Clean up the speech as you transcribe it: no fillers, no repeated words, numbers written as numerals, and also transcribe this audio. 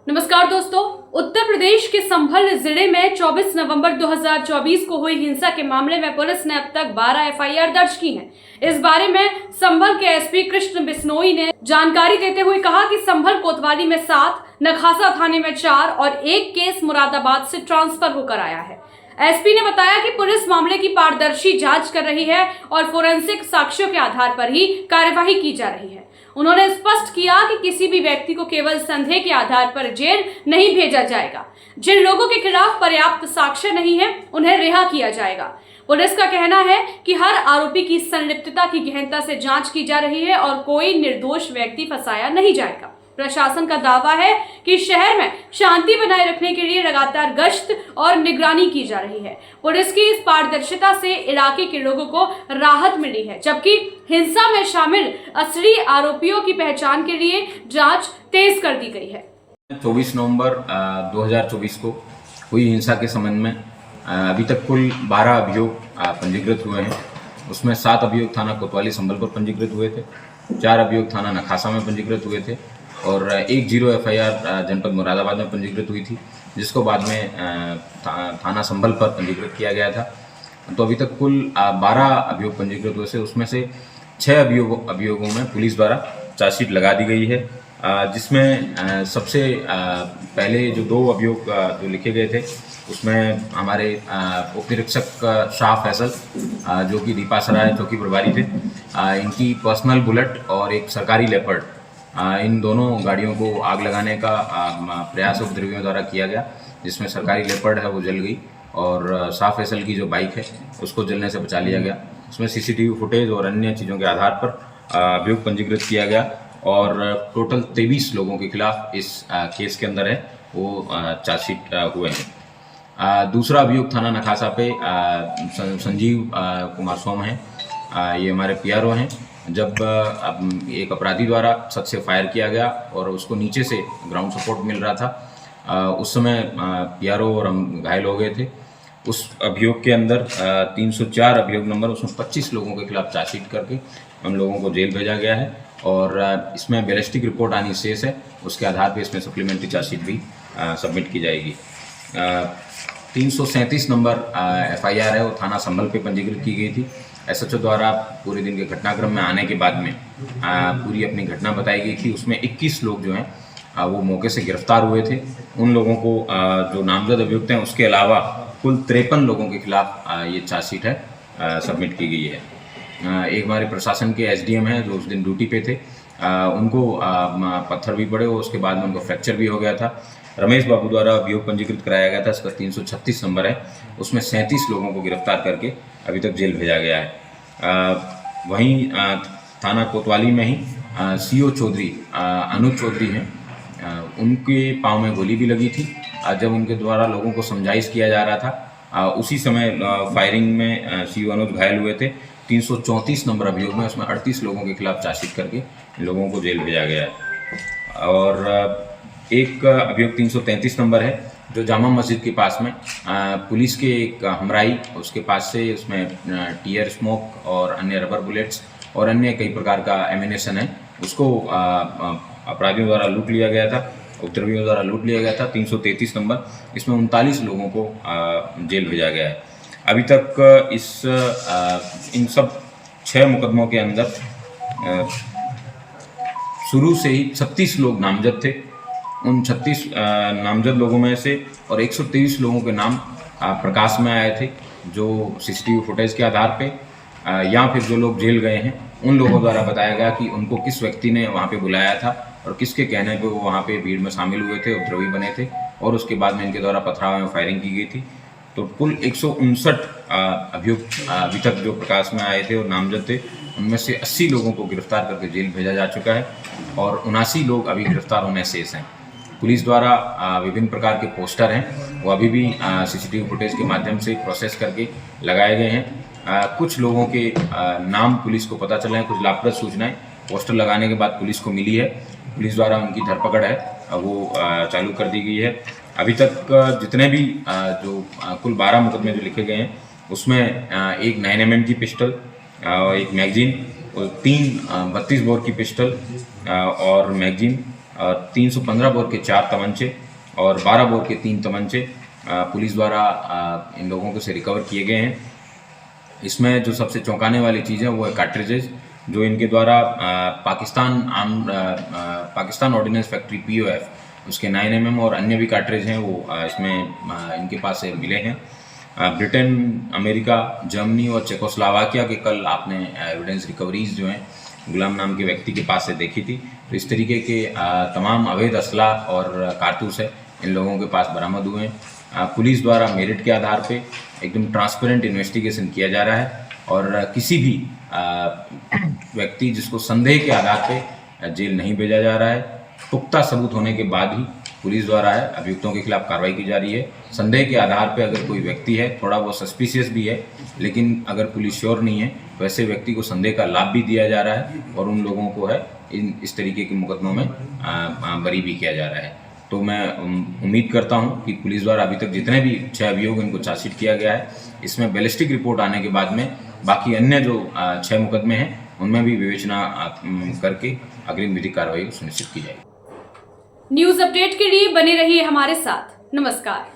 नमस्कार दोस्तों, उत्तर प्रदेश के संभल जिले में 24 नवंबर 2024 को हुई हिंसा के मामले में पुलिस ने अब तक 12 एफआईआर दर्ज की हैं। इस बारे में संभल के एसपी कृष्ण बिश्नोई ने जानकारी देते हुए कहा कि संभल कोतवाली में 7, नखासा थाने में 4 और एक केस मुरादाबाद से ट्रांसफर होकर आया है। एसपी ने बताया कि पुलिस मामले की पारदर्शी जांच कर रही है और फोरेंसिक साक्ष्यों के आधार पर ही कार्यवाही की जा रही है। उन्होंने स्पष्ट किया कि किसी भी व्यक्ति को केवल संदेह के आधार पर जेल नहीं भेजा जाएगा। जिन लोगों के खिलाफ पर्याप्त साक्ष्य नहीं है, उन्हें रिहा किया जाएगा। पुलिस का कहना है कि हर आरोपी की संलिप्तता की गहनता से जांच की जा रही है और कोई निर्दोष व्यक्ति फंसाया नहीं जाएगा। प्रशासन का दावा है कि शहर में शांति बनाए रखने के लिए लगातार गश्त और निगरानी की जा रही है। पुलिस की इस पारदर्शिता से इलाके के लोगों को राहत मिली है, जबकि हिंसा में शामिल असली आरोपियों की पहचान के लिए जांच तेज कर दी गई है। 24 नवंबर 2024 को हुई हिंसा के संबंध में अभी तक कुल 12 अभियोग पंजीकृत हुए हैं। उसमें 7 अभियोग थाना कोतवाली संभल पर पंजीकृत हुए थे, 4 अभियोग थाना नखासा में पंजीकृत हुए थे और 10 एफआईआर जनपद मुरादाबाद में पंजीकृत हुई थी, जिसको बाद में थाना संभल पर पंजीकृत किया गया था। तो अभी तक कुल 12 अभियोग पंजीकृत हुए थे। उसमें से 6 अभियोगों में पुलिस द्वारा चार्जशीट लगा दी गई है, जिसमें सबसे पहले जो 2 अभियोग जो लिखे गए थे उसमें हमारे उप निरीक्षक शाह फैसल जो कि दीपासराय चौकी प्रभारी थे, इनकी पर्सनल बुलेट और एक सरकारी लेपर्ड, इन दोनों गाड़ियों को आग लगाने का प्रयास उपद्रवियों द्वारा किया गया, जिसमें सरकारी लेपर्ड है वो जल गई और शाह फैसल की जो बाइक है उसको जलने से बचा लिया गया। उसमें सीसीटीवी फुटेज और अन्य चीज़ों के आधार पर अभियोग पंजीकृत किया गया और टोटल 23 लोगों के खिलाफ इस केस के अंदर है वो चार्जशीट हुए हैं। दूसरा अभियोग थाना नखासा पे संजीव कुमार सोम है, ये हमारे पीआरओ हैं। जब एक अपराधी द्वारा छत से फायर किया गया और उसको नीचे से ग्राउंड सपोर्ट मिल रहा था, उस समय पीआरओ और हम घायल हो गए थे। उस अभियोग के अंदर 304 अभियोग नंबर, उसमें 25 लोगों के खिलाफ चार्जशीट करके हम लोगों को जेल भेजा गया है और इसमें बैलिस्टिक रिपोर्ट आनी शेष है, उसके आधार पर इसमें सप्लीमेंट्री चार्जशीट भी सबमिट की जाएगी। 337 नंबर एफआईआर है वो थाना संभल पे पंजीकृत की गई थी। एसएचओ द्वारा पूरे दिन के घटनाक्रम में आने के बाद में पूरी अपनी घटना बताई गई थी। उसमें 21 लोग जो हैं वो मौके से गिरफ्तार हुए थे। उन लोगों को जो नामजद अभियुक्त हैं उसके अलावा कुल 53 लोगों के खिलाफ ये चार्जशीट है सबमिट की गई है। एक हमारे प्रशासन के एसडीएम हैं जो उस दिन ड्यूटी पे थे, उनको पत्थर भी पड़े और उसके बाद में उनको फ्रैक्चर भी हो गया था। रमेश बाबू द्वारा अभियोग पंजीकृत कराया गया था, इसका 336 नंबर है, उसमें 37 लोगों को गिरफ्तार करके अभी तक जेल भेजा गया है। वहीं थाना कोतवाली में ही सीओ चौधरी अनुज चौधरी हैं, उनके पाँव में गोली भी लगी थी। जब उनके द्वारा लोगों को समझाइश किया जा रहा था, उसी समय फायरिंग में सीओ अनुज घायल हुए थे। 334 नंबर अभियोग में उसमें 38 लोगों के खिलाफ चार्जशीट करके लोगों को जेल भेजा गया है। और एक अभियोग 333 नंबर है जो जामा मस्जिद के पास में पुलिस के एक हमराई उसके पास से उसमें टीयर स्मोक और अन्य रबर बुलेट्स और अन्य कई प्रकार का एमिनेशन है, उसको अपराधियों द्वारा लूट लिया गया था, उपद्रवियों द्वारा लूट लिया गया था। 333 नंबर, इसमें 39 लोगों को जेल भेजा गया है। अभी तक इन सब 6 मुकदमों के अंदर शुरू से ही 36 लोग नामजद थे। उन 36 नामजद लोगों में से और 123 लोगों के नाम प्रकाश में आए थे, जो सीसीटीवी फुटेज के आधार पे या फिर जो लोग जेल गए हैं उन लोगों द्वारा बताया गया कि उनको किस व्यक्ति ने वहाँ पे बुलाया था और किसके कहने पे वो वहाँ पे भीड़ में शामिल हुए थे, उपद्रवी बने थे और उसके बाद में इनके द्वारा पथराव में फायरिंग की गई थी। तो कुल 159 अभियुक्त अभी तक जो प्रकाश में आए थे और नामजद थे, उनमें से 80 लोगों को गिरफ्तार करके जेल भेजा जा चुका है और 79 लोग अभी गिरफ्तार होने शेष हैं। पुलिस द्वारा विभिन्न प्रकार के पोस्टर हैं वो अभी भी सीसीटीवी फुटेज के माध्यम से प्रोसेस करके लगाए गए हैं। कुछ लोगों के नाम पुलिस को पता चले हैं, कुछ लाभप्रद सूचनाएं पोस्टर लगाने के बाद पुलिस को मिली है। पुलिस द्वारा उनकी धरपकड़ है वो चालू कर दी गई है। अभी तक जितने भी जो कुल 12 मुकदमे जो लिखे गए हैं उसमें एक 9mm की पिस्टल, एक मैगजीन और 3 32 बोर की पिस्टल और मैगजीन और 315 बोर के 4 तमंचे और 12 बोर के 3 तमंचे पुलिस द्वारा इन लोगों से रिकवर किए गए हैं। इसमें जो सबसे चौंकाने वाली चीज़ है वो है कार्ट्रिजेज, जो इनके द्वारा पाकिस्तान ऑर्डिनेंस फैक्ट्री POF उसके 9mm और अन्य भी कार्ट्रिज हैं वो इसमें इनके पास से मिले हैं। ब्रिटेन, अमेरिका, जर्मनी और चेकोस्लोवाकिया के कल आपने एविडेंस रिकवरीज जो हैं गुलाम नाम के व्यक्ति के पास से देखी थी। तो इस तरीके के तमाम अवैध असला और कारतूस है इन लोगों के पास बरामद हुए हैं। पुलिस द्वारा मेरिट के आधार पे एकदम ट्रांसपेरेंट इन्वेस्टिगेशन किया जा रहा है और किसी भी व्यक्ति जिसको संदेह के आधार पे जेल नहीं भेजा जा रहा है। पुख्ता सबूत होने के बाद ही पुलिस द्वारा है अभियुक्तों के खिलाफ कार्रवाई की जा रही है। संदेह के आधार पे अगर कोई व्यक्ति है, थोड़ा बहुत सस्पिशियस भी है, लेकिन अगर पुलिस श्योर नहीं है तो ऐसे व्यक्ति को संदेह का लाभ भी दिया जा रहा है और उन लोगों को है इस तरीके के मुकदमों में बरी भी किया जा रहा है। तो मैं उम्मीद करता हूं कि पुलिस द्वारा अभी तक जितने भी 6 अभियोग इनको चार्जशीट किया गया है, इसमें बैलिस्टिक रिपोर्ट आने के बाद में बाकी अन्य जो 6 मुकदमे हैं उनमें भी विवेचना करके अग्रिम विधिक कार्रवाई सुनिश्चित की जाएगी। न्यूज अपडेट के लिए बने रहिए हमारे साथ। नमस्कार।